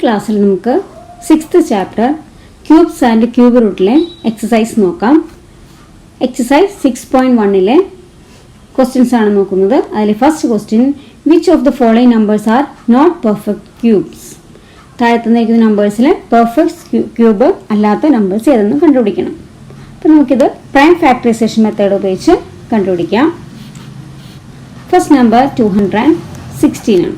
ക്ലാസ്സിൽ നമുക്ക് 6th chapter cubes and cube റൂട്ടിലെ എക്സസൈസ് നോക്കാം. എക്സസൈസ് 6.1ലെ ക്വസ്റ്റ്യൻസ് ആണ് നോക്കുന്നത്. അതിൽ first question, which of the following numbers are not perfect cubes? താഴെ തന്നിരിക്കുന്ന നമ്പേഴ്സിൽ പെർഫെക്റ്റ് ക്യൂബ് അല്ലാത്ത നമ്പേഴ്സ് ഏതെന്ന് കണ്ടുപിടിക്കണം. അപ്പോൾ നമുക്കിത് പ്രൈം ഫാക്ടറൈസേഷൻ മെത്തേഡ് ഉപയോഗിച്ച് കണ്ടുപിടിക്കാം. ഫസ്റ്റ് നമ്പർ 216 ആണ്.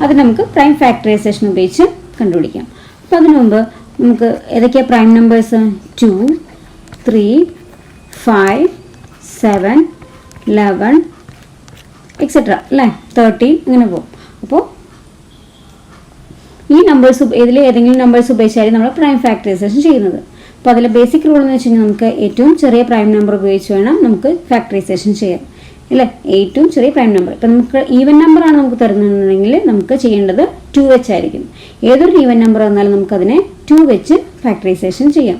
അത് നമുക്ക് പ്രൈം ഫാക്ടറൈസേഷൻ ഉപയോഗിച്ച് കണ്ടുപിടിക്കാം. അപ്പോൾ അതിനു മുമ്പ് നമുക്ക് ഏതൊക്കെയാണ് പ്രൈം നമ്പേഴ്സ്? 2, 3, 5, 7, 11 എക്സെട്ര അല്ലേ, 13 അങ്ങനെ പോകും. അപ്പോൾ ഈ നമ്പേഴ്സ് ഏതെങ്കിലും നമ്പേഴ്സ് ഉപയോഗിച്ചായിരിക്കും നമ്മൾ പ്രൈം ഫാക്ടറൈസേഷൻ ചെയ്യുന്നത്. അപ്പോൾ അതിലെ ബേസിക് റൂൾ എന്ന് വെച്ച് കഴിഞ്ഞാൽ നമുക്ക് ഏറ്റവും ചെറിയ പ്രൈം നമ്പർ ഉപയോഗിച്ച് വേണം നമുക്ക് ഫാക്ടറൈസേഷൻ ചെയ്യാൻ അല്ലേ, ഏറ്റവും ചെറിയ പ്രൈം നമ്പർ. ഇപ്പം നമുക്ക് ഈവൻ നമ്പർ ആണ് നമുക്ക് തരുന്നുണ്ടെങ്കിൽ നമുക്ക് ചെയ്യേണ്ടത് 2 വെച്ചായിരിക്കും. ഏതൊരു ഈവൻ നമ്പർ വന്നാലും നമുക്കതിനെ 2 വെച്ച് ഫാക്ടറൈസേഷൻ ചെയ്യാം.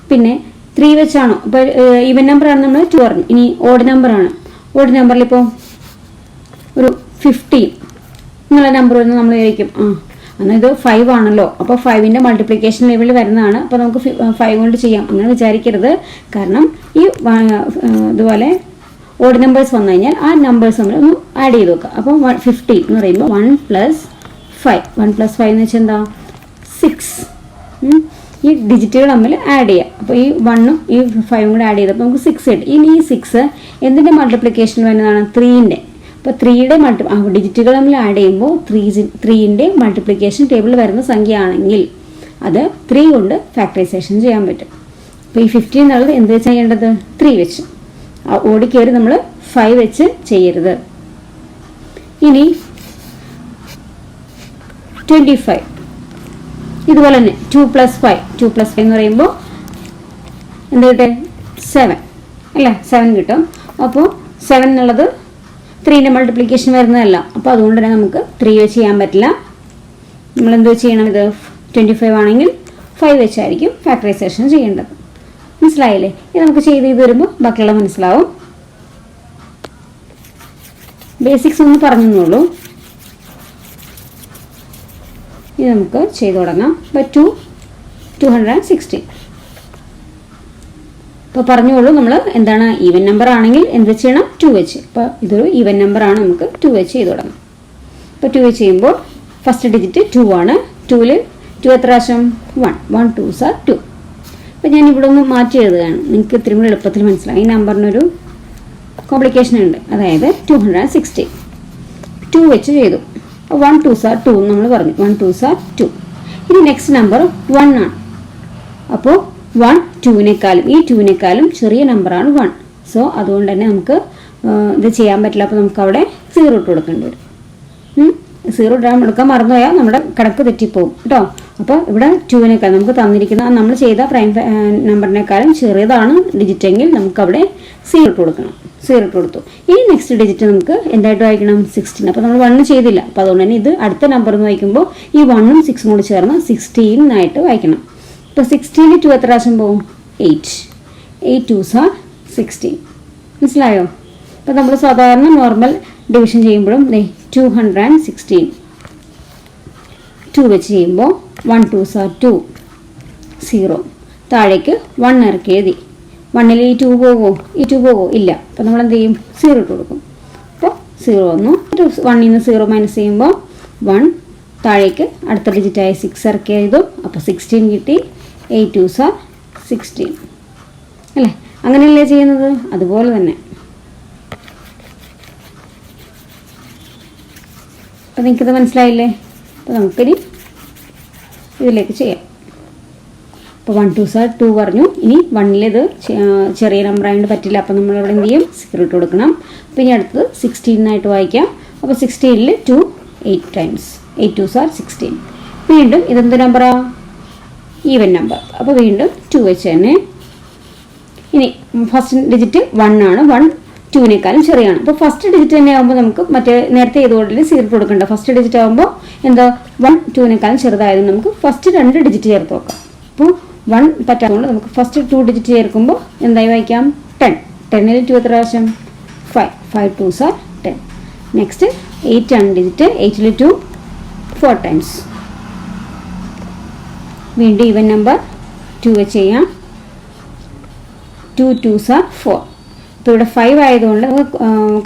പിന്നെ 3 വെച്ചാണോ, ഇപ്പോൾ ഈവൻ നമ്പർ ആണ് നമ്മൾ 2 പറഞ്ഞു. ഇനി ഓഡ് നമ്പർ ആണ്. ഓഡ് നമ്പറിൽ ഇപ്പോൾ ഒരു 15 എന്നുള്ള നമ്പർ വരുന്നത് നമ്മൾ വിചാരിക്കും എന്നാൽ ഇത് 5 ആണല്ലോ, അപ്പോൾ 5ന്റെ മൾട്ടിപ്ലിക്കേഷൻ ലെവലിൽ വരുന്നതാണ്, അപ്പോൾ നമുക്ക് 5 കൊണ്ട് ചെയ്യാം അങ്ങനെ വിചാരിക്കരുത്. കാരണം ഈ ഇതുപോലെ ഓഡ് നമ്പേഴ്സ് വന്നു കഴിഞ്ഞാൽ ആ നമ്പേഴ്സ് നമ്മൾ ഒന്ന് ആഡ് ചെയ്ത് നോക്കുക. അപ്പോൾ 15 എന്ന് പറയുമ്പോൾ 1 + 5 1 + 5 എന്ന് വെച്ചാൽ എന്താ 6. ഈ ഡിജിറ്റുകൾ തമ്മിൽ ആഡ് ചെയ്യുക. അപ്പോൾ ഈ 1ഉം ഈ 5ഉം കൂടെ ആഡ് ചെയ്തപ്പോൾ നമുക്ക് 6 കിട്ടും. ഇനി ഈ 6 എന്തിൻ്റെ മൾട്ടിപ്ലിക്കേഷൻ വരുന്നതാണ്? 3ന്റെ. അപ്പോൾ 3യുടെ ഡിജിറ്റുകൾ തമ്മിൽ ആഡ് ചെയ്യുമ്പോൾ 3ന്റെ മൾട്ടിപ്ലിക്കേഷൻ ടേബിളിൽ വരുന്ന സംഖ്യ ആണെങ്കിൽ അത് 3 കൊണ്ട് ഫാക്ടറൈസേഷൻ ചെയ്യാൻ പറ്റും. അപ്പോൾ ഈ 15 എന്നുള്ളത് എന്ത് വെച്ച് ചെയ്യേണ്ടത്? 3 വെച്ച്. ഓടിക്കയറി നമ്മൾ 5 വെച്ച് ചെയ്യരുത്. ഇനി 25 ഇതുപോലെ തന്നെ 2 + 5 എന്ന് പറയുമ്പോൾ എന്ത് കിട്ടും? 7 അല്ലേ, 7 കിട്ടും. അപ്പോൾ 7 എന്നുള്ളത് 3ന്റെ മൾട്ടിപ്ലിക്കേഷൻ വരുന്നതല്ല, അപ്പോൾ അതുകൊണ്ട് തന്നെ നമുക്ക് 3 വെച്ച് ചെയ്യാൻ പറ്റില്ല. നമ്മൾ എന്ത് ചെയ്യണം? ഇത് 25 ആണെങ്കിൽ 5 വെച്ചായിരിക്കും ഫാക്ടറൈസേഷൻ ചെയ്യേണ്ടത്. മനസ്സിലായില്ലേ? ഇത് നമുക്ക് ചെയ്ത് വരുമ്പോൾ ബാക്കിയുള്ള മനസ്സിലാവും. ബേസിക്സ് ഒന്ന് പറഞ്ഞെന്നുള്ളൂ. ഇത് നമുക്ക് ചെയ്തു തുടങ്ങാം. 216 ഇപ്പോൾ പറഞ്ഞോളൂ. നമ്മൾ എന്താണ് ഈവൻ നമ്പർ ആണെങ്കിൽ എന്ത് ചെയ്യണം? 2 വെച്ച്. ഇപ്പോൾ ഇതൊരു ഈവൻ നമ്പർ ആണ്, നമുക്ക് 2 വെച്ച് ചെയ്ത് തുടങ്ങാം. ഇപ്പോൾ 2 വെച്ച് ചെയ്യുമ്പോൾ ഫസ്റ്റ് ഡിജിറ്റ് 2 ആണ്. 2ൽ 2 എത്ര പ്രാവശ്യം? 1 1 2s are 2. അപ്പോൾ ഞാൻ ഇവിടെ ഒന്ന് മാറ്റി എഴുതുകയാണ്, നിങ്ങൾക്ക് ഇത്തിരി കൂടി എളുപ്പത്തിൽ മനസ്സിലായി. ഈ നമ്പറിനൊരു കോംപ്ലിക്കേഷൻ ഉണ്ട്, അതായത് 216 2 വെച്ച് ചെയ്തു. 1 2s are 2 നമ്മൾ പറഞ്ഞു. 1 2s are 2. ഇനി നെക്സ്റ്റ് നമ്പർ 1 ആണ്. അപ്പോൾ 1 2-നേക്കാളും ഈ 2-നേക്കാളും ചെറിയ നമ്പറാണ് 1. സോ അതുകൊണ്ട് തന്നെ നമുക്ക് ഇത് ചെയ്യാൻ പറ്റില്ല. അപ്പോൾ നമുക്ക് അവിടെ 0 ഇട്ട് കൊടുക്കേണ്ടി വരും. 0 ഇടാൻ എടുക്കാൻ മറന്നുപോയാൽ നമ്മുടെ കണക്ക് തെറ്റിപ്പോവും കേട്ടോ. അപ്പോൾ ഇവിടെ 2-നേക്കാൾ നമുക്ക് തന്നിരിക്കുന്ന നമ്മൾ ചെയ്ത പ്രൈം നമ്പറിനേക്കാളും ചെറിയതാണ് ഡിജിറ്റ് എങ്കിൽ നമുക്ക് അവിടെ 0 ഇട്ട് കൊടുക്കണം. 0 ഇട്ട് കൊടുത്തു. ഇനി നെക്സ്റ്റ് ഡിജിറ്റ് നമുക്ക് എന്തായിട്ട് വായിക്കണം? 16. അപ്പോൾ നമ്മൾ 1 ചെയ്തില്ല, അപ്പോൾ അതുകൊണ്ട് തന്നെ ഇത് അടുത്ത നമ്പർ എന്ന് വായിക്കുമ്പോൾ ഈ 1ഉം 6ഉം കൂടി ചേർന്ന് 16 എന്നായിട്ട് വായിക്കണം. ഇപ്പോൾ 16ൽ 2 എത്ര പ്രാവശ്യം പോവും? 8 8 2s are 16. മനസ്സിലായോ? അപ്പോൾ നമ്മൾ സാധാരണ നോർമൽ ഡിവിഷൻ ചെയ്യുമ്പോഴും 216 2 വെച്ച് ചെയ്യുമ്പോൾ 1 2s are 2 0. താഴേക്ക് 1 ഇറക്കി എഴുതി. 1ൽ ഈ 2 പോകുമോ? ഈ 2 പോകുമോ? ഇല്ല. അപ്പോൾ നമ്മൾ എന്ത് ചെയ്യും? 0 ഇട്ട് കൊടുക്കും. അപ്പോൾ 0 വന്നു. 1ൽ നിന്ന് 0 മൈനസ് ചെയ്യുമ്പോൾ 1. താഴേക്ക് അടുത്ത ഡിജിറ്റായ 6 ഇറക്കി എഴുതും. അപ്പോൾ 16 കിട്ടി. 8 2s are 16 അല്ലേ? അങ്ങനെയല്ലേ ചെയ്യുന്നത്? അതുപോലെ തന്നെ. അപ്പോൾ നിങ്ങൾക്കിത് മനസ്സിലായില്ലേ? അപ്പോൾ നമുക്കിനി ഇതിലേക്ക് ചെയ്യാം. അപ്പോൾ 1 2s are 2 പറഞ്ഞു. ഇനി 1ലേത് ചെറിയ നമ്പർ ആയതുകൊണ്ട് പറ്റില്ല, അപ്പോൾ നമ്മളിവിടെ എന്ത് ചെയ്യും? 0 ഇട്ട് കൊടുക്കണം. അപ്പോൾ ഇനി അടുത്തത് 16 വായിക്കാം. അപ്പോൾ 16ൽ 2 8 times 8 2s are 16. വീണ്ടും ഇതെന്ത് നമ്പറാണ്? Even number. അപ്പോൾ വീണ്ടും 2 വെച്ച് തന്നെ. ഇനി ഫസ്റ്റ് ഡിജിറ്റ് 1 ആണ്. 1 2-നേക്കാളും ചെറിയാണ്. അപ്പോൾ ഫസ്റ്റ് ഡിജിറ്റ് തന്നെ ആകുമ്പോൾ നമുക്ക് മറ്റേ നേരത്തെ ചെയ്തുകൊണ്ടിൽ 0 ഇട്ട് കൊടുക്കണ്ട. ഫസ്റ്റ് ഡിജിറ്റ് ആകുമ്പോൾ എന്താ 1 2-നേക്കാളും ചെറുതായതുകൊണ്ട് നമുക്ക് ഫസ്റ്റ് 2 ഡിജിറ്റ് ചേർത്ത് നോക്കാം. അപ്പോൾ 1 പറ്റാത്തതുകൊണ്ട് നമുക്ക് ഫസ്റ്റ് 2 ഡിജിറ്റ് ചേർക്കുമ്പോൾ എന്തായി വായിക്കാം? 10. 10ൽ 2 എത്ര പ്രാവശ്യം? 5 5 2s are 10. നെക്സ്റ്റ് 8 ആണ് ഡിജിറ്റ്. 8ൽ 2 4 times വീണ്ടും ഈവൻ നമ്പർ 2 വെച്ച് ചെയ്യാം. 2 2s are 4. ഇപ്പോൾ ഇവിടെ 5 ആയതുകൊണ്ട്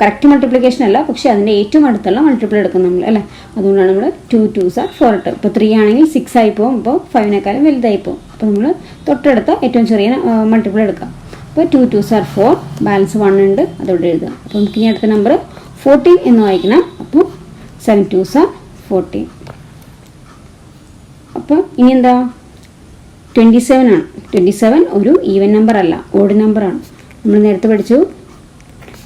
കറക്റ്റ് മൾട്ടിപ്ലിക്കേഷൻ അല്ല, പക്ഷെ അതിൻ്റെ ഏറ്റവും അടുത്തുള്ള മൾട്ടിപ്പിൾ എടുക്കും നമ്മൾ അല്ലേ. അതുകൊണ്ടാണ് നമ്മൾ 2 2s are 4 ഇട്ട്. ഇപ്പോൾ 3 ആണെങ്കിൽ 6 ആയി പോകും. ഇപ്പോൾ 5നേക്കാളും വലുതായി പോകും. അപ്പോൾ നമ്മൾ തൊട്ടടുത്ത ഏറ്റവും ചെറിയ മൾട്ടിപ്പിൾ എടുക്കാം. അപ്പോൾ 2 2s are 4, ബാലൻസ് 1 ഉണ്ട്, അതോടെ എഴുതുക. അപ്പോൾ നമുക്ക് ഇനി അടുത്ത നമ്പർ 14 എന്ന് വായിക്കണം. അപ്പോൾ 7 2s are 14. അപ്പോൾ ഇനി എന്താ 27 ആണ്. 27 ഒരു ഈവൻ നമ്പർ അല്ല, ഓഡ് നമ്പറാണ്. നമ്മൾ നേരത്തെ പഠിച്ചു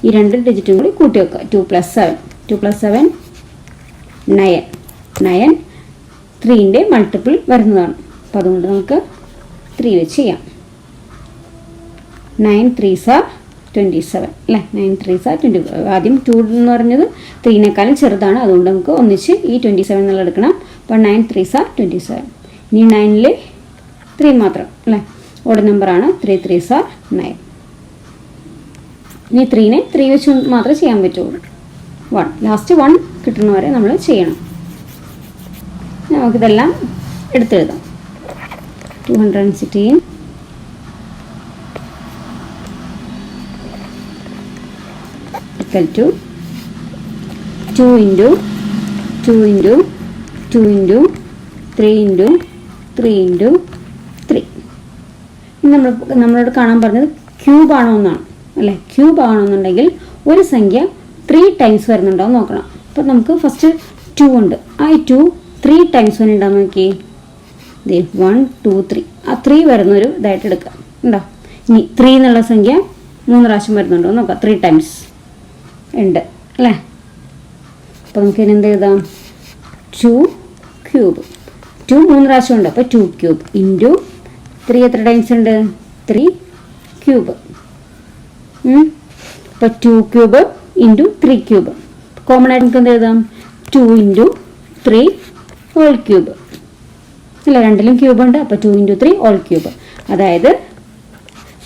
ഈ 2 ഡിജിറ്റും കൂടി കൂട്ടി വെക്കുക. 2 + 7 2 + 7 9 9 3ൻ്റെ മൾട്ടിപ്പിൾ വരുന്നതാണ്. അപ്പോൾ അതുകൊണ്ട് നമുക്ക് 3 വെച്ച് ചെയ്യാം. 9 3s are 27 അല്ലേ. 9 3s are 27. ആദ്യം 2 എന്ന് പറഞ്ഞത് 3നേക്കാളും ചെറുതാണ്, അതുകൊണ്ട് നമുക്ക് ഒന്നിച്ച് ഈ 27 എന്നുള്ള എടുക്കണം. അപ്പോൾ 9 3s are 27. ഇനി 9ൽ 3 മാത്രം അല്ലേ, ഓഡ് നമ്പറാണ്. 3 3s are 9. ഇനി 3നെ 3 വെച്ച് മാത്രമേ ചെയ്യാൻ പറ്റുള്ളൂ. 1 ലാസ്റ്റ് 1 കിട്ടുന്നവരെ നമ്മൾ ചെയ്യണം. നമുക്കിതെല്ലാം എടുത്തെഴുതാം. 216 equal to 2 into 2 into 2 into 3 into 3 into 3. ഇനി നമ്മളോട് കാണാൻ പറഞ്ഞത് ക്യൂബ് ആണോ എന്നാണ് അല്ലേ. ക്യൂബ് ആണെന്നുണ്ടെങ്കിൽ ഒരു സംഖ്യ 3 ടൈംസ് വരുന്നുണ്ടോ എന്ന് നോക്കണം. അപ്പോൾ നമുക്ക് ഫസ്റ്റ് 2 ഉണ്ട്. ആ 2 3 ടൈംസ് വരുന്നുണ്ടോ നോക്കി. 1 2 3 ആ 3 വരുന്നൊരു ഇതായിട്ട് എടുക്കുക ഉണ്ടോ. ഇനി 3 എന്നുള്ള സംഖ്യ 3 പ്രാവശ്യം വരുന്നുണ്ടോ എന്ന് നോക്കാം. 3 ടൈംസ് ഉണ്ട് അല്ലേ. അപ്പോൾ നമുക്ക് ഇനി എന്ത് എഴുതാം. 2 ക്യൂബ്. 2 3 പ്രാവശ്യം ഉണ്ട്. അപ്പോൾ 2 ക്യൂബ് ഇൻറ്റു 3 എത്ര ടൈംസ് ഉണ്ട്. 3 ക്യൂബ്. അപ്പോൾ 2 ക്യൂബ് ഇൻറ്റു 3 ക്യൂബ്. കോമൺ ആയിട്ട് നമുക്ക് എന്ത് എഴുതാം. 2 ഇൻറ്റു 3 ഹോൾ ക്യൂബ് അല്ല, രണ്ടിലും ക്യൂബ് ഉണ്ട്. അപ്പോൾ 2 ഇൻറ്റു 3 ഹോൾ ക്യൂബ്. അതായത്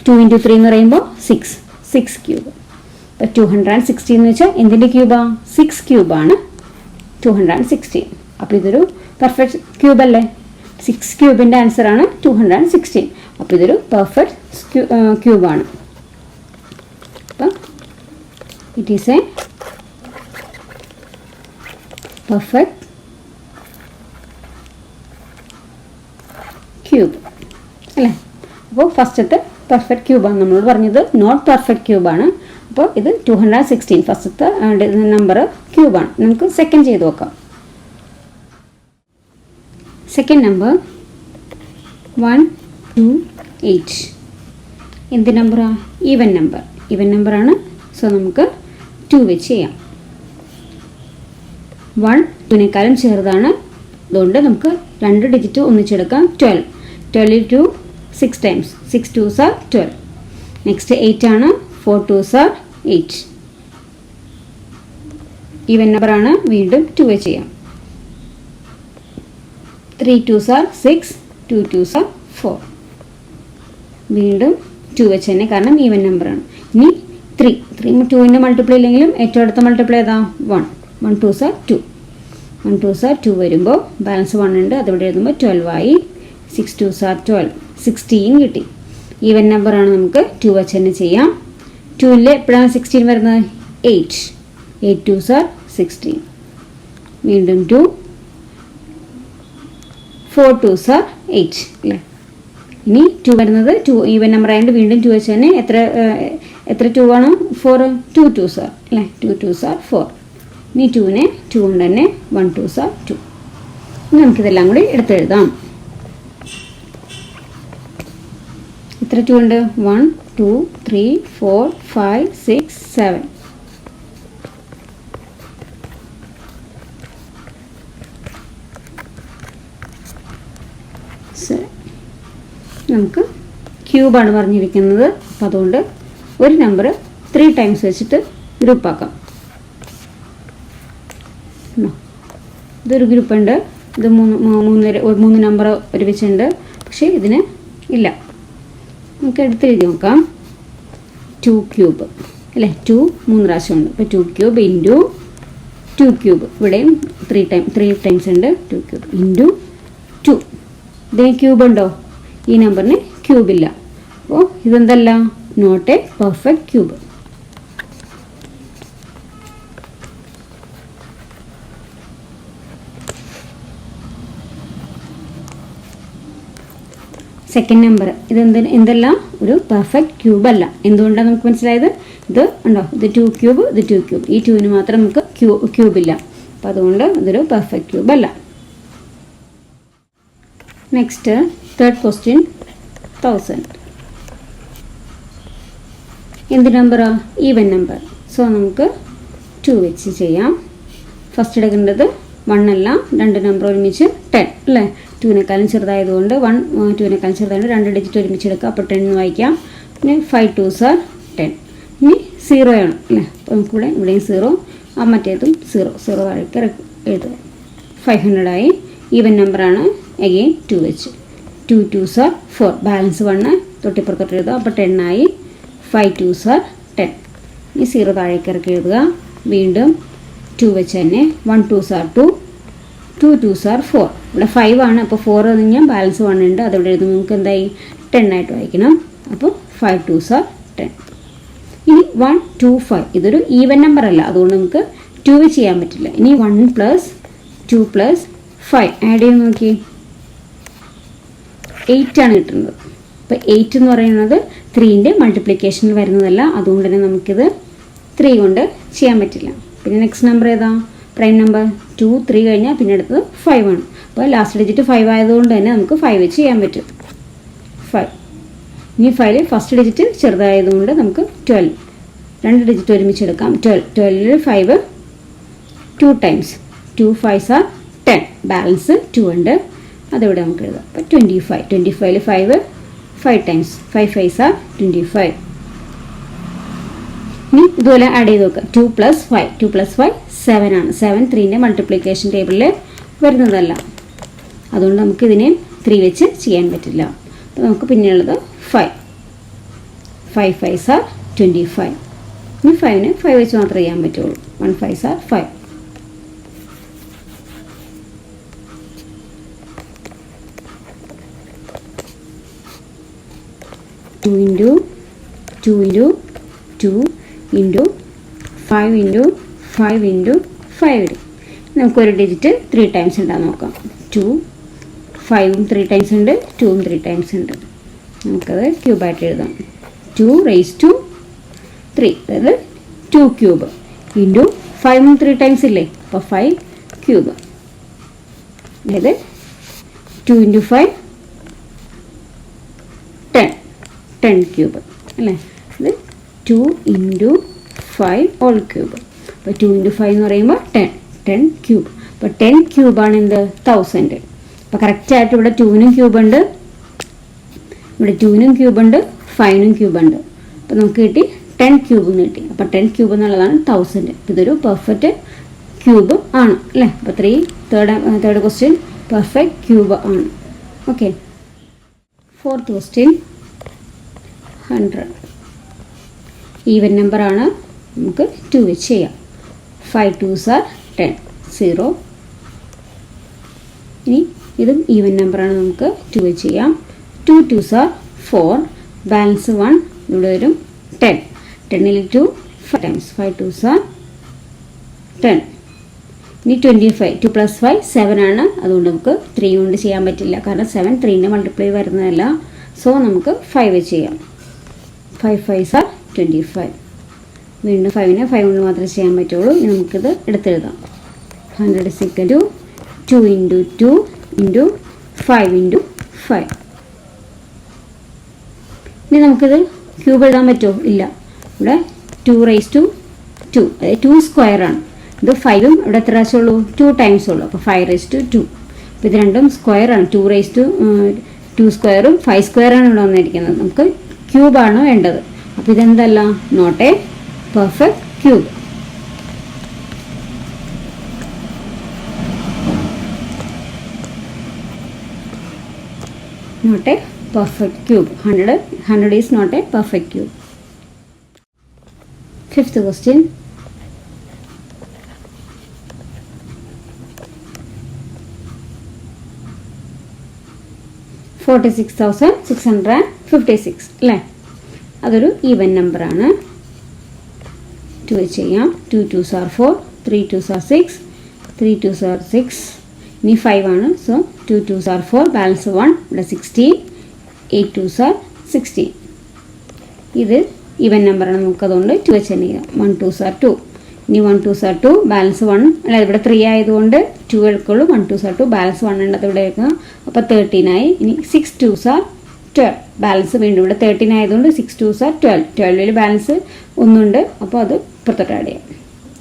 2 ഇൻറ്റു 3 എന്ന് പറയുമ്പോൾ 6 ക്യൂബ്. അപ്പോൾ 216 എന്ന് വെച്ചാൽ എന്തിൻ്റെ ക്യൂബാണ്. 6 ക്യൂബാണ് 216. അപ്പോൾ ഇതൊരു പെർഫെക്റ്റ് ക്യൂബ് അല്ലേ. 6 ക്യൂബിൻ്റെ ആൻസറാണ് 216. അപ്പോൾ ഇതൊരു പെർഫെക്റ്റ് ക്യൂബാണ്. അപ്പം it is a perfect cube അല്ലേ. അപ്പോൾ ഫസ്റ്റത്തെ പെർഫെക്റ്റ് ക്യൂബാണ് നമ്മളോട് പറഞ്ഞത്. നോട്ട് പെർഫെക്റ്റ് ക്യൂബാണ്. അപ്പോൾ ഇത് 216 ഫസ്റ്റത്തെ നമ്പർ ക്യൂബാണ്. നമുക്ക് സെക്കൻഡ് ചെയ്ത് നോക്കാം. Second number 128. എന്ത് നമ്പറാണ്. ഈവൻ നമ്പറാണ്. സോ നമുക്ക് 2 വെച്ച് ചെയ്യാം. 1 2നേക്കാളും ചെറുതാണ്, അതുകൊണ്ട് നമുക്ക് 2 ഡിജിറ്റ് ഒന്നിച്ചെടുക്കാം. 12 12 to 6 times. 6 2s are 12. Next 8 ആണ്. 4 2s are 8. ഈവൻ നമ്പറാണ്. വീണ്ടും 2 വെച്ച് ചെയ്യാം. 3 2s are 6 2 2s are 4. വീണ്ടും 2 വെച്ച് തന്നെ, കാരണം ഈവൻ നമ്പറാണ്. ഇനി 3 2ൻ്റെ മൾട്ടിപ്പിൾ ഇല്ലെങ്കിലും ഏറ്റവും അടുത്ത മൾട്ടിപ്പിൾ ഏതാ. 1 1 2s are 2. 1 2s are 2 വരുമ്പോൾ ബാലൻസ് 1 ഉണ്ട്, അതിവിടെ എഴുതുമ്പോൾ 12 ആയി. 6 2s are 12 16 കിട്ടി. ഈവൻ നമ്പറാണ്. നമുക്ക് 2 വെച്ച് തന്നെ ചെയ്യാം. 2ൽ എപ്പോഴാണ് 16 വരുന്നത്. 8 2s are 16. വീണ്ടും 2 4 2s are 8 അല്ലേ. ഇനി 2 വരുന്നത് 2 ഈവൻ നമ്പർ ആയതുകൊണ്ട് വീണ്ടും 2 വെച്ച് തന്നെ എത്ര 2 ആണ്. 4 2 2s are അല്ലേ. 2 2s are 4. ഇനി 2നെ 2 കൊണ്ട് തന്നെ 1 2s are 2. ഇനി നമുക്കിതെല്ലാം കൂടി എടുത്തെഴുതാം. എത്ര 2 ഉണ്ട്. 1 2 3 4 5 6 7. നമുക്ക് ക്യൂബാണ് പറഞ്ഞിരിക്കുന്നത്. അപ്പോൾ അതുകൊണ്ട് ഒരു നമ്പർ 3 ടൈംസ് വെച്ചിട്ട് ഗ്രൂപ്പാക്കാം. ഇതൊരു ഗ്രൂപ്പുണ്ട്. ഇത് 3 നമ്പർ ഒരുമിച്ചുണ്ട്, പക്ഷേ ഇതിന് ഇല്ല. നമുക്ക് എടുത്തെഴുതി നോക്കാം. 2 ക്യൂബ് അല്ലേ. 2 3 പ്രാവശ്യമുണ്ട്. അപ്പോൾ 2 ക്യൂബ് ഇൻറ്റു 2 ക്യൂബ്. ഇവിടെയും 3 ടൈംസ് ഉണ്ട്. 2 ക്യൂബ് ഇൻറ്റു 2 ഇതിന് ക്യൂബ് ഉണ്ടോ? ഈ നമ്പറിന് ക്യൂബില്ല. അപ്പോൾ ഇതെന്തല്ല, not a perfect cube. Second number എന്തെല്ലാം ഒരു പെർഫെക്റ്റ് ക്യൂബ് അല്ല. എന്തുകൊണ്ടാണ് നമുക്ക് മനസ്സിലായത്? ഇത് ഉണ്ടോ, ഇത് 2 ക്യൂബ്, ഇത് 2 ക്യൂബ്. ഈ 2ന് മാത്രം നമുക്ക് ക്യൂബില്ല. അപ്പം അതുകൊണ്ട് ഇതൊരു പെർഫെക്റ്റ് ക്യൂബ് അല്ല. Next third question 1000. എന്ത് നമ്പറാ? Even number. സോ നമുക്ക് 2 വെച്ച് ചെയ്യാം. ഫസ്റ്റ് എടുക്കേണ്ടത് 1 അല്ല, 2 നമ്പർ ഒരുമിച്ച് 10 അല്ലേ. 2നേക്കാളും ചെറുതായതുകൊണ്ട് 1 2നേക്കാളും ചെറുതായതുകൊണ്ട് 2 ഡിജിറ്റ് ഒരുമിച്ച് എടുക്കുക. അപ്പോൾ 10 എന്ന് വായിക്കാം. പിന്നെ 5 2s are 10. ഇനി 0 ആണ് അല്ലേ. അപ്പോൾ നമുക്കിവിടെ ഇവിടെയും 0, ആ മറ്റേതും 0 താഴേക്ക് എഴുതുക. 500 ആയി. ഈവൻ നമ്പറാണ്. അഗെയിൻ 2 വെച്ച് 2 2s are 4. ബാലൻസ് 1 തൊട്ടിപ്പുറത്തോട്ട് എഴുതുക. അപ്പോൾ 10 ആയി. 5 2s are 10. ഇനി 0 താഴേക്ക് ഇറക്കി എഴുതുക. വീണ്ടും 2 വെച്ച് തന്നെ 1 2s are 2, 2 2s are 4. ഇവിടെ 5 ആണ്. അപ്പോൾ 4 കഴിഞ്ഞാൽ ബാലൻസ് 1 ഉണ്ട്. അതവിടെ എഴുതുമ്പോൾ നമുക്ക് എന്തായി? 10 ആയിട്ട് വായിക്കണം. അപ്പോൾ 5 2s are 10. ഇനി 1 2 5 ഇതൊരു ഈവൻ നമ്പർ അല്ല, അതുകൊണ്ട് നമുക്ക് 2 ചെയ്യാൻ പറ്റില്ല. ഇനി 1 + 2 + 5 ആഡ് ചെയ്ത് നോക്കി. 8 ആണ് കിട്ടുന്നത്. അപ്പോൾ 8 എന്ന് പറയുന്നത് 3ൻ്റെ മൾട്ടിപ്ലിക്കേഷനിൽ വരുന്നതല്ല, അതുകൊണ്ട് തന്നെ നമുക്കിത് 3 കൊണ്ട് ചെയ്യാൻ പറ്റില്ല. പിന്നെ നെക്സ്റ്റ് നമ്പർ ഏതാ? Prime number. 2 3 കഴിഞ്ഞാൽ പിന്നെ അടുത്തത് 5 ആണ്. അപ്പോൾ ലാസ്റ്റ് ഡിജിറ്റ് 5 ആയതുകൊണ്ട് തന്നെ നമുക്ക് 5 വെച്ച് ചെയ്യാൻ പറ്റും. 5. ഇനി 5 ഫസ്റ്റ് ഡിജിറ്റ് ചെറുതായതുകൊണ്ട് നമുക്ക് 12. 2 ഡിജിറ്റ് ഒരുമിച്ച് എടുക്കാം. 12 5 2 ടൈംസ് 2 5s are 10. ബാലൻസ് 2 ഉണ്ട്. അതിവിടെ നമുക്ക് എഴുതാം. അപ്പോൾ 25. 25ൽ 5 ടൈംസ് 5 5s are 25. ഇനി ഇതുപോലെ ആഡ് ചെയ്ത് നോക്കുക. 2 + 5 2 + 5 7 ആണ്. 7 3ൻ്റെ മൾട്ടിപ്ലിക്കേഷൻ ടേബിളിൽ വരുന്നതല്ല, അതുകൊണ്ട് നമുക്ക് ഇതിനെ 3 വെച്ച് ചെയ്യാൻ പറ്റില്ല. അപ്പോൾ നമുക്ക് പിന്നെയുള്ളത് 5 5s are 25. ഇനി 5ന് 5 വെച്ച് മാത്രമേ ചെയ്യാൻ പറ്റുള്ളൂ. 1 5s are 5. Two into 2 into 2 into 5 into 5 into 5 ഇടും. നമുക്കൊരു ഡിജിറ്റ് 3 ടൈംസ് ഉണ്ടാകും നോക്കാം. 2 5ഉം 3 ടൈംസ് ഉണ്ട്, 2ഉം 3 ടൈംസ് ഉണ്ട്. നമുക്കത് ക്യൂബായിട്ട് എഴുതാം. 2 raised to 3, അതായത് 2 ക്യൂബ് ഇൻറ്റു 5ഉം 3 ടൈംസ് ഇല്ലേ, അപ്പോൾ 5 ക്യൂബ്, അതായത് 2 into 5 10 ക്യൂബ് അല്ലേ. ഇത് 2 into 5 ഹോൾ ക്യൂബ്. അപ്പോൾ 2 into 5 എന്ന് പറയുമ്പോൾ 10 ക്യൂബ്. അപ്പോൾ 10 ക്യൂബാണ് എന്ത്? 1000. അപ്പോൾ കറക്റ്റായിട്ട് ഇവിടെ 2നും ക്യൂബുണ്ട്, ഇവിടെ 2നും ക്യൂബുണ്ട്, 5നും ക്യൂബുണ്ട്. അപ്പോൾ നമുക്ക് കിട്ടി 10 ക്യൂബ് എന്ന് കിട്ടി. അപ്പോൾ 10 ക്യൂബ് എന്നുള്ളതാണ് 1000. ഇതൊരു പെർഫെക്റ്റ് ക്യൂബ് ആണ് അല്ലേ. അപ്പോൾ തേർഡ് ക്വസ്റ്റ്യൻ പെർഫെക്റ്റ് ക്യൂബ് ആണ്. ഓക്കെ. Fourth question 100. ഈവൻ നമ്പറാണ്, നമുക്ക് 2 വെച്ച് ചെയ്യാം. 5 2s are 10 0. ഇനി ഇതും ഈവൻ നമ്പറാണ്, നമുക്ക് 2 വെച്ച് ചെയ്യാം. 2 2s are 4. ബാലൻസ് 1 ഇവിടെ വരും 10. 10ൽ 2 5 ടൈംസ് 5 2s are 10. ഇനി 25 2 + 5 7 ആണ്. അതുകൊണ്ട് നമുക്ക് 3 കൊണ്ട് ചെയ്യാൻ പറ്റില്ല, കാരണം 7 3ൻ്റെ മൾട്ടിപ്ലൈ വരുന്നതല്ല. സോ നമുക്ക് 5 വെച്ച് ചെയ്യാം. 5 5s are 25. വീണ്ടും 5നെ 5 കൊണ്ട് മാത്രമേ ചെയ്യാൻ പറ്റുള്ളൂ. ഇനി നമുക്കിത് എടുത്തെഴുതാം. 100 is equal to 2 into 2 into 5 into 5. ഇനി നമുക്കിത് ക്യൂബ് എഴുതാൻ പറ്റുമോ? ഇല്ല. ഇവിടെ 2 raised to 2, അതായത് 2 സ്ക്വയർ ആണ്. ഇത് 5ഉം ഇവിടെ എത്ര പ്രാവശ്യം ഉള്ളൂ? 2 ടൈംസ് ഉള്ളൂ. അപ്പോൾ 5 raised to 2. അപ്പോൾ ഇത് രണ്ടും സ്ക്വയർ ആണ്. 2 raised to 2 സ്ക്വയറും 5 സ്ക്വയറാണ് ഇവിടെ വന്നിരിക്കുന്നത്. നമുക്ക് ക്യൂബാണ് വേണ്ടത്. അപ്പോൾ ഇതെന്തല്ല? Not a perfect cube. Not a perfect cube. 100 is not a perfect cube. Fifth question. 46,656 അല്ലേ? അതൊരു ഈവൻ നമ്പറാണ്. 2 വെച്ച് ചെയ്യാം. 2 2s are 4, 3 2s are 6, 3 2s are 6. ഇനി 5 ആണ്. സോ 2 2s are 4, ബാലൻസ് 1, ഇവിടെ 16, 8 2s are 16. ഇത് ഈവൻ നമ്പറാണ്. നമുക്കതുകൊണ്ട് 2 വെച്ച് തന്നെ ചെയ്യാം. 1 2s are 2. ഇനി 1 2s are 2, ബാലൻസ് 1, അല്ല ഇവിടെ 3 ആയതുകൊണ്ട് 2 എടുക്കുള്ളൂ. 1 2s are 2, ബാലൻസ് 1 ഉണ്ട്, അത് ഇവിടെ എടുക്കുക. അപ്പോൾ 13 ആയി. ഇനി 6 2s are 12, ബാലൻസ് വീണ്ടും ഇവിടെ 13 ആയതുകൊണ്ട് 6 2s are 12. 12 ബാലൻസ് ഒന്നുണ്ട്, അപ്പോൾ അത് പുറത്തോട്ട് ആഡ് ചെയ്യാം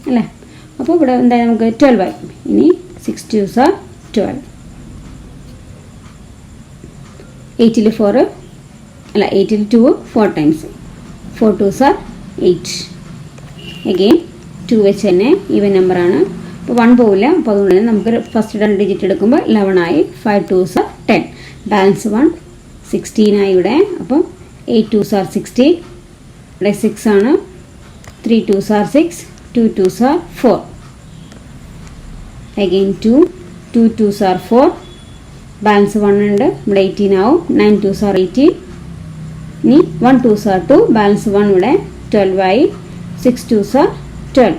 അല്ലേ? അപ്പോൾ ഇവിടെ എന്തായാലും നമുക്ക് 12 ആയി. ഇനി 6 2s are 12. 8 4, അല്ല 8 2 4 ടൈംസ്. 4 2s are 8. അഗെയിൻ 2 വെച്ച് തന്നെ ഈവൻ നമ്പറാണ്. അപ്പോൾ 1 പോവില്ല. അപ്പോൾ അതുകൊണ്ട് തന്നെ നമുക്ക് ഫസ്റ്റ് 2 ഡിജിറ്റ് എടുക്കുമ്പോൾ 11 ആയി. 5 2s are 10, ബാലൻസ് 1, 16 ആയി ഇവിടെ. അപ്പോൾ 8 2s are 16, ഇവിടെ 6 ആണ്. 3 2s are 6, 2 2s are 4. Again 2 2s are 4, balance 1 ഉണ്ട്, ഇവിടെ 18 ആവും. 9 2s are 18. ഇനി 1 2s are 2, ബാലൻസ് 1 ഇവിടെ 12 ആയി. 6 2s are 12.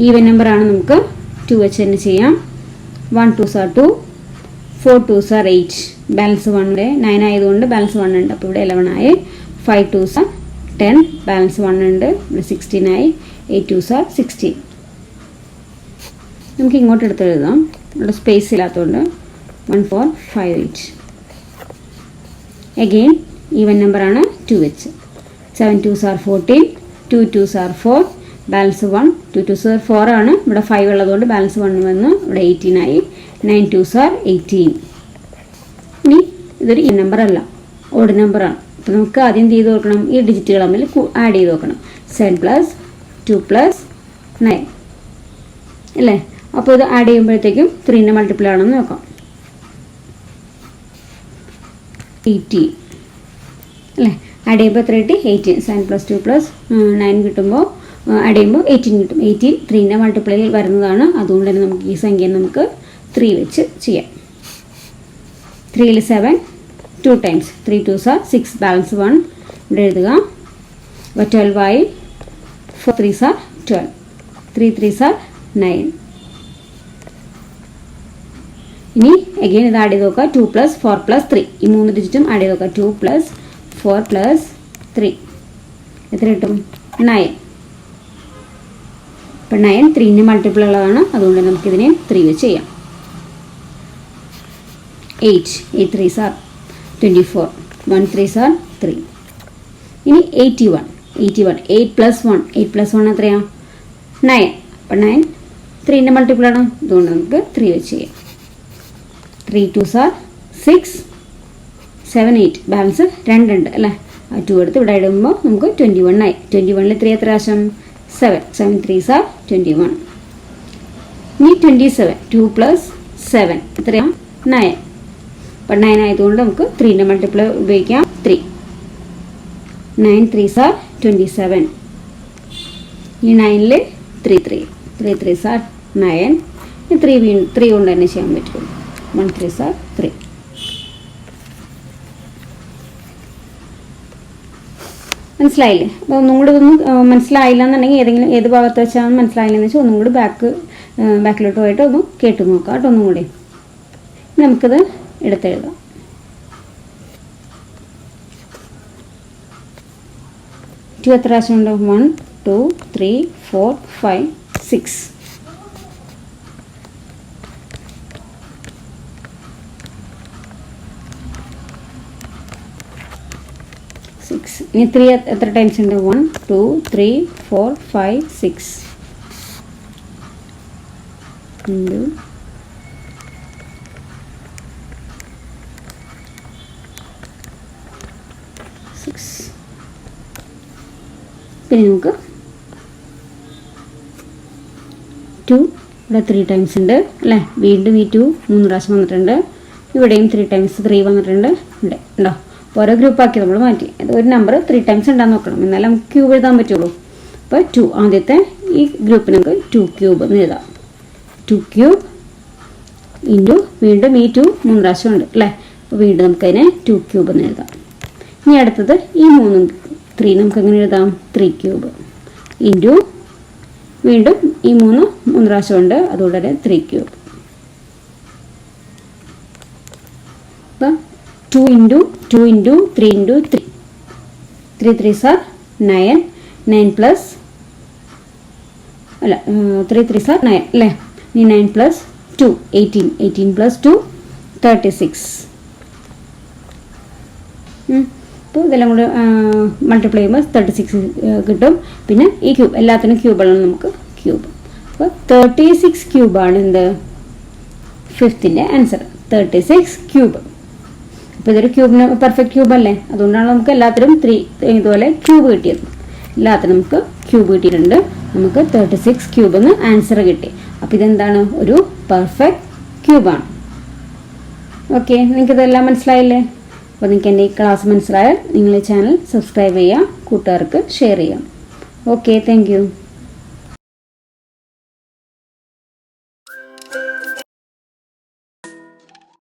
ഈവൻ നമ്പറാണ്, നമുക്ക് 2 വെച്ച് തന്നെ ചെയ്യാം. 1 2s are 2, 4 2s are 8, balance 1 ഇവിടെ 9 ആയതുകൊണ്ട് ബാലൻസ് 1 ഉണ്ട്, അപ്പോൾ ഇവിടെ 11 ആയി. 5 2s are 10, ബാലൻസ് 1 ഉണ്ട്, ഇവിടെ 16 ആയി. 8 2s are 16. നമുക്ക് ഇങ്ങോട്ട് എടുത്ത് എഴുതാം, ഇവിടെ സ്പേസ് ഇല്ലാത്തതുകൊണ്ട്. 1 4 5 8. അഗെയിൻ ഈവൻ നമ്പറാണ്, 2 വെച്ച്. 7 2s are 14, 2 2s are 4, balance 1, 2 2s are 4 ആണ്, ഇവിടെ 5 ഉള്ളതുകൊണ്ട് ബാലൻസ് 1 വന്ന് ഇവിടെ 18 ആയി. 9 2s are 18. ഇനി ഇതൊരു ഈ നമ്പർ അല്ല, ഓഡ് നമ്പറാണ്. അപ്പോൾ നമുക്ക് ആദ്യം എന്ത് ചെയ്ത് നോക്കണം? ഈ ഡിജിറ്റുകൾ തമ്മിൽ ആഡ് ചെയ്ത് നോക്കണം. 7 + 2 + 9 അല്ലേ? അപ്പോൾ ഇത് ആഡ് ചെയ്യുമ്പോഴത്തേക്കും 3ൻ്റെ മൾട്ടിപ്പിൾ ആണെന്ന് നോക്കാം. 18 അല്ലേ? ആഡ് ചെയ്യുമ്പോൾ എത്ര കിട്ടി? 18. 7 + 2 + 9 കിട്ടുമ്പോൾ ആഡ് ചെയ്യുമ്പോൾ 18 കിട്ടും. 18 3ൻ്റെ മൾട്ടിപ്പിളിൽ വരുന്നതാണ്. അതുകൊണ്ട് തന്നെ നമുക്ക് ഈ സംഖ്യ നമുക്ക് 3 വെച്ച് ചെയ്യാം. 3 7, 2 ടൈംസ്. 3 2s are 6, ബാലൻസ് 1 ഇവിടെ എഴുതുക. അപ്പോൾ 12 ആയി. 4 3s are 12, 3 3s are 9. ഇനി അഗെയിൻ ഇത് ആഡ് ചെയ്ത് നോക്കുക. 2 + 4 + 3, ഈ 3 ഡിജിറ്റും ആഡ് ചെയ്ത് നോക്കുക. 2 + 4 + 3 എത്ര കിട്ടും? 9. അപ്പോൾ 9 3ൻ്റെ മൾട്ടിപ്പിൾ ഉള്ളതാണ്. അതുകൊണ്ട് നമുക്കിതിനെ 3 വെച്ച് ചെയ്യാം. 8 3s are 24, 1 3s are 3. ഇനി 81. 8 + 1, 8 + 1 എത്രയാണ്? 9. അപ്പോൾ 9 3ൻ്റെ മൾട്ടിപ്പിൾ ആണ്. അതുകൊണ്ട് നമുക്ക് 3 വെച്ച് ചെയ്യാം. 3 2s are 6, 7 8, ബാലൻസ് 2 ഉണ്ട് അല്ലേ? ആ 2 എടുത്ത് ഇവിടെ ഇടുമ്പോൾ നമുക്ക് 21 ആയി. 21ൽ 3 എത്ര ആശം? 7. 7 3s are 21. ഇനി 27. 2 + 7 എത്രയാണ്? 9. അപ്പോൾ 9 ആയതുകൊണ്ട് നമുക്ക് 3ൻ്റെ മൾട്ടിപ്പിൾ ഉപയോഗിക്കാം. 3. 9 3s are 27. ഈ 9ൽ 3 3s are 9. 3 കൊണ്ട് തന്നെ ചെയ്യാൻ പറ്റും. 1 3s are 3. മനസ്സിലായില്ലേ? അപ്പോൾ ഒന്നും കൂടി ഇതൊന്നും മനസ്സിലായില്ല എന്നുണ്ടെങ്കിൽ ഏത് ഭാഗത്ത് വെച്ചാൽ മനസ്സിലായില്ലെന്ന് വെച്ചാൽ ഒന്നും കൂടി ബാക്കിലോട്ട് പോയിട്ട് ഒന്ന് കേട്ട് നോക്കാം കേട്ടോ. ഒന്നും കൂടി നമുക്കിത് എടുത്തെഴുതാം. 2 എത്ര പ്രാവശ്യം ഉണ്ട്? 1 2 3 4 5 6. ഇനി 3 എത്ര ടൈംസ് ഉണ്ട്? 1 2 3 4 5 6. 6. പിന്നെ നമുക്ക് 2 ഇവിടെ 3 ടൈംസ് ഉണ്ട് അല്ലേ? വീണ്ടും ഈ 2 3 പ്രാവശ്യം വന്നിട്ടുണ്ട്. ഇവിടെയും 3 ടൈംസ് 3 വന്നിട്ടുണ്ട്. ഇവിടെ ഉണ്ടോ? ഓരോ ഗ്രൂപ്പാക്കി നമ്മൾ മാറ്റി. അത് ഒരു നമ്പർ 3 ടൈംസ് ഉണ്ടാകുന്ന നോക്കണം, എന്നാലും നമുക്ക് ക്യൂബ് എഴുതാൻ പറ്റുള്ളൂ. അപ്പോൾ 2 ആദ്യത്തെ ഈ ഗ്രൂപ്പിന് നമുക്ക് 2³ എന്ന് എഴുതാം. 2³ ഇൻറ്റു വീണ്ടും ഈ 2 3 പ്രാവശ്യം ഉണ്ട് അല്ലേ. അപ്പോൾ വീണ്ടും നമുക്കതിനെ 2 ക്യൂബ് എന്ന് എഴുതാം. ഇനി അടുത്തത് ഈ 3 നമുക്ക് എങ്ങനെ എഴുതാം? 3 ക്യൂബ് ഇൻറ്റു വീണ്ടും ഈ 3 പ്രാവശ്യം ഉണ്ട്, അതുകൊണ്ട് തന്നെ 3 ക്യൂബ്. അപ്പം 2 into 2 into 3 into 3 3 3s are 9 9 plus അല്ല 3 3s are 9 അല്ലേ. ഇനി 9 പ്ലസ് 2 18 18 പ്ലസ് 2 36. അപ്പോൾ ഇതെല്ലാം കൂടെ മൾട്ടിപ്ലൈ ചെയ്യുമ്പോൾ 36 കിട്ടും. പിന്നെ ഈ ക്യൂബ് എല്ലാത്തിനും ക്യൂബാണ് നമുക്ക് ക്യൂബ്. അപ്പോൾ 36 ക്യൂബാണ് എന്ത് 5th ആൻസർ 36 ക്യൂബ്. അപ്പോൾ ഇതൊരു ക്യൂബിന് പെർഫെക്റ്റ് ക്യൂബ് അല്ലേ, അതുകൊണ്ടാണ് നമുക്ക് എല്ലാത്തിനും 3 ഇതുപോലെ ക്യൂബ് കിട്ടിയത്. എല്ലാത്തിനും നമുക്ക് ക്യൂബ് കിട്ടിയിട്ടുണ്ട്. നമുക്ക് 36 ക്യൂബ് എന്ന് ആൻസർ കിട്ടി. അപ്പോൾ ഇതെന്താണ്? ഒരു പെർഫെക്റ്റ് ക്യൂബാണ്. ഓക്കെ, നിങ്ങൾക്കിതെല്ലാം മനസ്സിലായില്ലേ? അപ്പോൾ നിങ്ങൾക്ക് എൻ്റെ ഈ ക്ലാസ് മനസ്സിലായാൽ നിങ്ങൾ ഈ ചാനൽ സബ്സ്ക്രൈബ് ചെയ്യുക, കൂട്ടുകാർക്ക് ഷെയർ ചെയ്യാം. Okay, thank you.